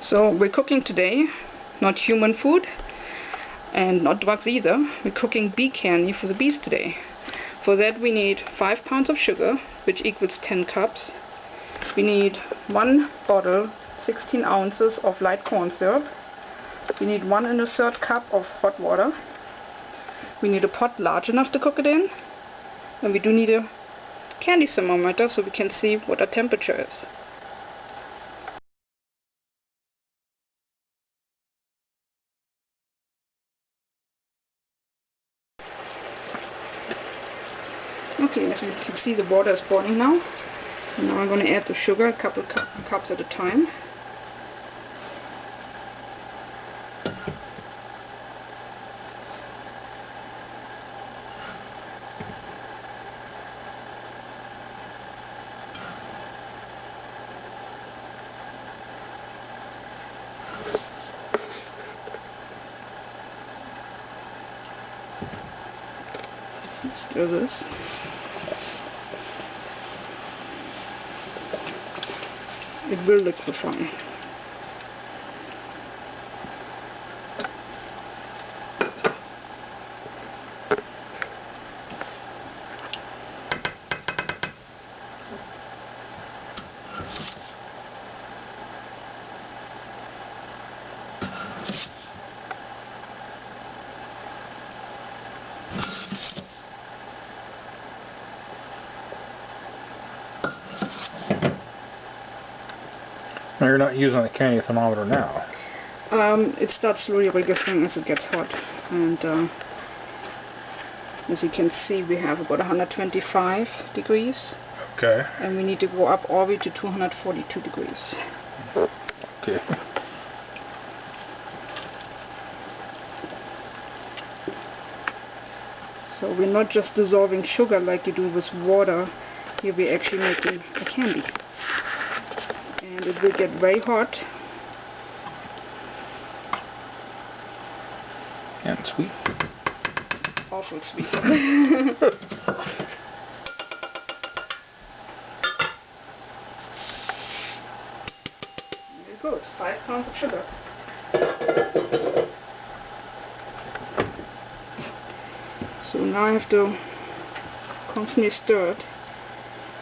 So we're cooking today, not human food and not drugs either. We're cooking bee candy for the bees today. For that we need 5 pounds of sugar, which equals 10 cups. We need 1 bottle, 16 ounces of light corn syrup. We need 1 1/3 cup of hot water. We need a pot large enough to cook it in. And we do need a candy thermometer so we can see what our temperature is. Okay, as you can see, the water is boiling now. And now I'm going to add the sugar, a couple cups at a time. Stir this. It will liquefy. Now you're not using the candy thermometer now. It starts slowly registering as it gets hot, and as you can see, we have about 125 degrees. Okay. And we need to go up all the way to 242 degrees. Okay. So we're not just dissolving sugar like you do with water. Here we're actually making a candy. And it will get very hot. And sweet. Awful sweet. There it goes, 5 pounds of sugar. So now I have to constantly stir it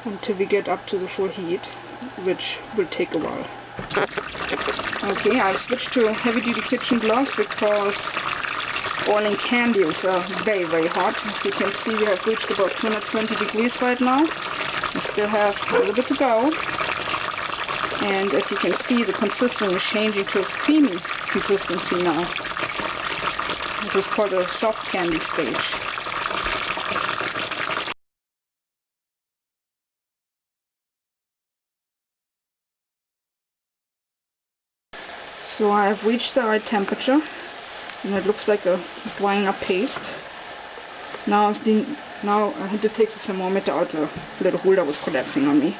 until we get up to the full heat, which will take a while. Okay, I've switched to heavy-duty kitchen gloves because boiling candy is very, very hot. As you can see, we have reached about 220 degrees right now. We still have a little bit to go. And as you can see, the consistency is changing to a creamy consistency now. This is called a soft candy stage. So I have reached the right temperature, and it looks like a drying up paste. Now I had to take the thermometer out, the little holder was collapsing on me.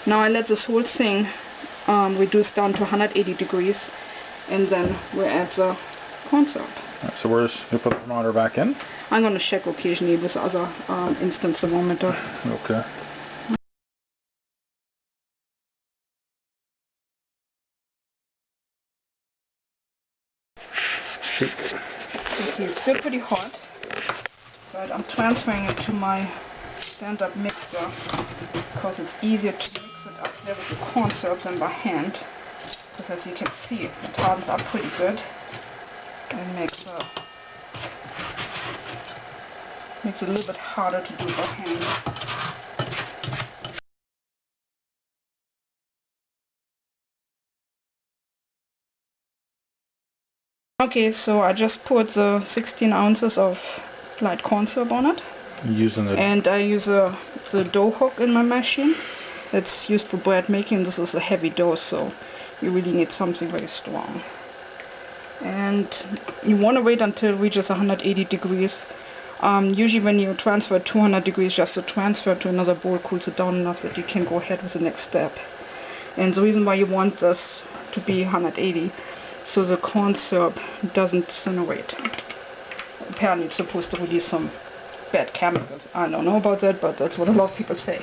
Now I let this whole thing reduce down to 180 degrees, and then we'll add the corn syrup. Right, so where's you put the thermometer back in? I'm going to check occasionally with the other instant thermometer. Okay. Okay, it's still pretty hot, but I'm transferring it to my stand-up mixer because it's easier to mix it up there with the corn syrup than by hand. Because as you can see, it hardens up pretty good and makes it a little bit harder to do by hand. Okay, so I just put the 16 ounces of light corn syrup on it. And I use the dough hook in my machine. It's used for bread making. This is a heavy dough, so you really need something very strong. And you want to wait until it reaches 180 degrees. Usually when you transfer 200 degrees, just to transfer to another bowl cools it down enough that you can go ahead with the next step. And the reason why you want this to be 180, so the corn syrup doesn't disintegrate. Apparently it's supposed to release some bad chemicals. I don't know about that, but that's what a lot of people say.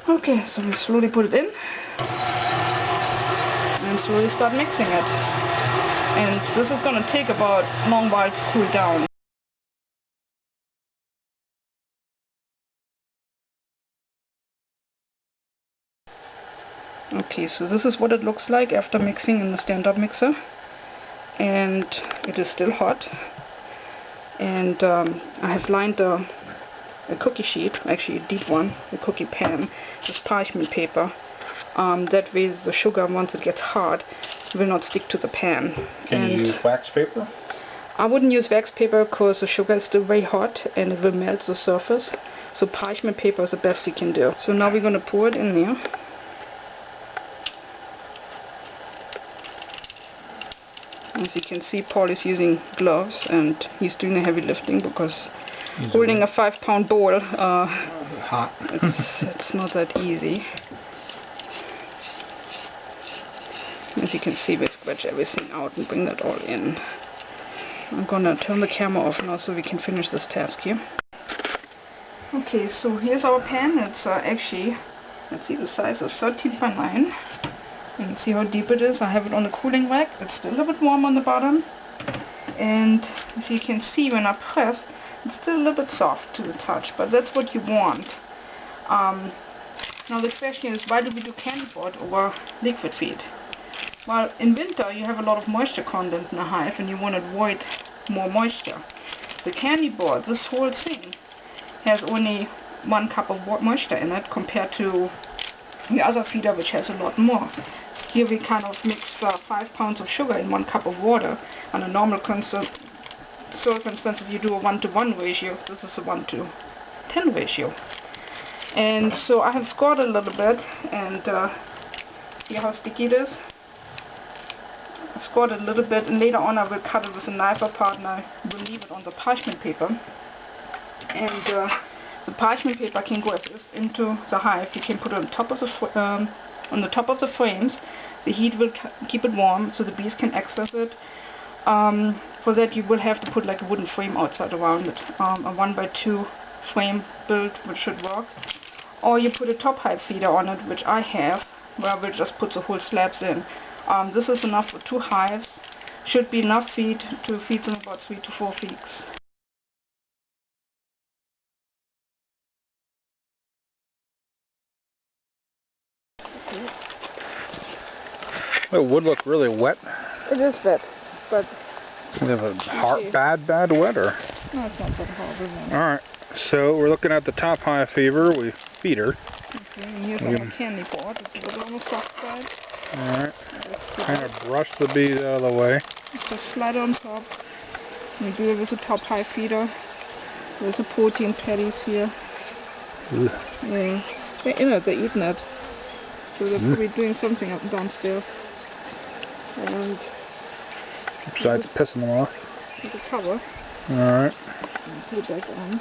Okay, so we slowly put it in. And and slowly start mixing it. And this is going to take about a long while to cool down. Okay, so this is what it looks like after mixing in the stand-up mixer, and it is still hot. And I have lined a cookie sheet, actually a deep one, a cookie pan, with parchment paper. That way the sugar, once it gets hard, will not stick to the pan. Can you use wax paper? I wouldn't use wax paper because the sugar is still very hot and it will melt the surface. So parchment paper is the best you can do. So now we're going to pour it in there. As you can see, Paul is using gloves and he's doing the heavy lifting because holding a 5-pound bowl, hot. it's not that easy. As you can see, we scratch everything out and bring that all in. I'm gonna turn the camera off now so we can finish this task here. Okay, so here's our pan. It's actually, let's see, the size is 13 by 9. You can see how deep it is. I have it on the cooling rack. It's still a little bit warm on the bottom. And as you can see, when I press, it's still a little bit soft to the touch, but that's what you want. Now the question is, why do we do candy board over liquid feed? Well, in winter you have a lot of moisture content in the hive and you want to avoid more moisture. The candy board, this whole thing, has only 1 cup of moisture in it compared to the other feeder, which has a lot more. Here we kind of mix 5 pounds of sugar in 1 cup of water. Under normal circumstances you do a 1-to-1 ratio. This is a 1-to-10 ratio. And so I have scored a little bit and see how sticky it is. I scored it a little bit and later on I will cut it with a knife apart and I will leave it on the parchment paper. And the parchment paper can go as is into the hive. You can put it on top of the frames. The heat will keep it warm so the bees can access it. For that you will have to put like a wooden frame outside around it. A 1x2 frame build, which should work. Or you put a top hive feeder on it, which I have, where I will just put the whole slabs in. This is enough for 2 hives. Should be enough feed to feed them about 3 to 4 weeks. It would look really wet. It is wet, but you have a bad wet, or? No, it's not that horrible. Alright, so we're looking at the top hive feeder. Okay, and here's our candy board. It's a little on the soft side. Alright, kind of brush the bees out of the way. Just slide on top. We do it with a top hive feeder. There's a protein patties here. Ugh. Yeah, they're in it, they're eating it. So they're probably doing something up downstairs. And besides pissing them off. There's a cover. Alright. Put it back on.